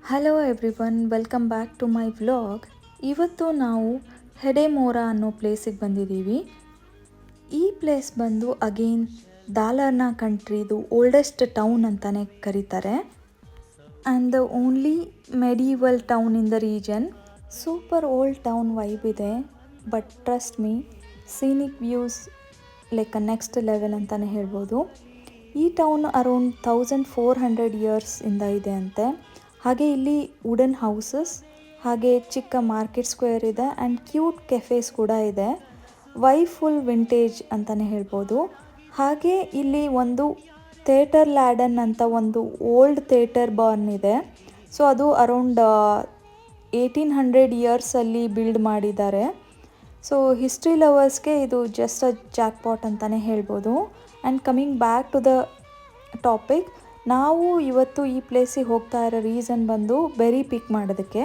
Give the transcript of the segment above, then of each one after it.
Hello everyone, welcome back to my vlog. ಇವತ್ತು ನಾವು Hedemora ಅನ್ನೋ ಪ್ಲೇಸಿಗೆ ಬಂದಿದ್ದೀವಿ. ಈ ಪ್ಲೇಸ್ ಬಂದು ಅಗೇನ್ ದಾಲರ್ನಾ ಕಂಟ್ರಿದು ಓಲ್ಡೆಸ್ಟ್ ಟೌನ್ ಅಂತಲೇ ಕರೀತಾರೆ. And the only medieval town in the region. Super old town vibe ಇದೆ, but trust me, scenic views like next level ಅಂತಲೇ ಹೇಳ್ಬೋದು. ಈ ಟೌನ್ ಅರೌಂಡ್ 1400 ಇಯರ್ಸಿಂದ ಇದೆ ಅಂತೆ. ಹಾಗೆ ಇಲ್ಲಿ ವುಡನ್ ಹೌಸಸ್, ಹಾಗೆ ಚಿಕ್ಕ ಮಾರ್ಕೆಟ್ ಸ್ಕ್ವೇರ್ ಇದೆ ಆ್ಯಂಡ್ ಕ್ಯೂಟ್ ಕೆಫೇಸ್ ಕೂಡ ಇದೆ. ಫುಲ್ ವಿಂಟೇಜ್ ಅಂತಲೇ ಹೇಳ್ಬೋದು. ಹಾಗೆ ಇಲ್ಲಿ ಒಂದು ಥಿಯೇಟರ್ ಲ್ಯಾಡನ್ ಅಂತ ಒಂದು ಓಲ್ಡ್ ಥಿಯೇಟರ್ ಬಾರ್ನ್ ಇದೆ. ಸೊ ಅದು ಅರೌಂಡ್ 1800 ಇಯರ್ಸಲ್ಲಿ ಬಿಲ್ಡ್ ಮಾಡಿದ್ದಾರೆ. ಸೊ ಹಿಸ್ಟ್ರಿ ಲವರ್ಸ್ಗೆ ಇದು ಜಸ್ಟ್ ಅ ಜಾಕ್ಪಾಟ್ ಅಂತಲೇ ಹೇಳ್ಬೋದು. And coming back to the topic, ನಾವು ಇವತ್ತು ಈ ಪ್ಲೇಸಿಗೆ ಹೋಗ್ತಾ ಇರೋ ರೀಸನ್ ಬಂದು ಬೆರಿ ಪಿಕ್ ಮಾಡೋದಕ್ಕೆ.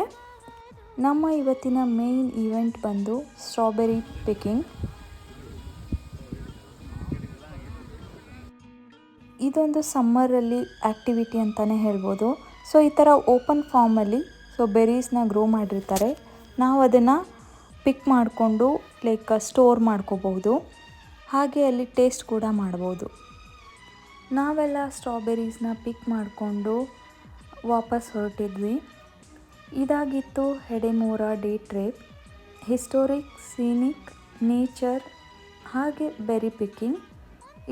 ನಮ್ಮ ಇವತ್ತಿನ ಮೇನ್ ಈವೆಂಟ್ ಬಂದು ಸ್ಟ್ರಾಬೆರಿ ಪಿಕ್ಕಿಂಗ್. ಇದೊಂದು ಸಮ್ಮರಲ್ಲಿ ಆ್ಯಕ್ಟಿವಿಟಿ ಅಂತಲೇ ಹೇಳ್ಬೋದು. ಸೊ ಈ ಥರ ಓಪನ್ ಫಾರ್ಮಲ್ಲಿ ಬೆರೀಸ್ನ ಗ್ರೋ ಮಾಡಿರ್ತಾರೆ. ನಾವು ಅದನ್ನು ಪಿಕ್ ಮಾಡಿಕೊಂಡು ಸ್ಟೋರ್ ಮಾಡ್ಕೋಬೋದು. ಹಾಗೆ ಅಲ್ಲಿ ಟೇಸ್ಟ್ ಕೂಡ ಮಾಡ್ಬೋದು. ನಾವೆಲ್ಲ ಸ್ಟ್ರಾಬೆರೀಸ್ನ ಪಿಕ್ ಮಾಡಿಕೊಂಡು ವಾಪಸ್ ಹೊರಟಿದ್ವಿ. ಇದಾಗಿತ್ತು Hedemora day trip. Historic, scenic, nature ಹಾಗೆ berry picking.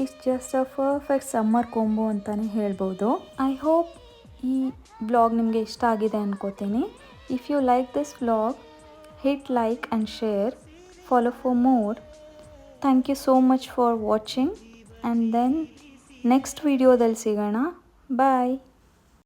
It's just a perfect summer combo ಅಂತಲೇ ಹೇಳ್ಬೋದು. ಐ ಹೋಪ್ ಈ ವ್ಲಾಗ್ ನಿಮಗೆ ಇಷ್ಟ ಆಗಿದೆ ಅನ್ಕೋತೀನಿ. If you like this vlog, hit like and share. Follow for more. Thank you so much for watching. And then next ವಿಡಿಯೋದಲ್ಲಿ ಸಿಗೋಣ. ಬಾಯ್.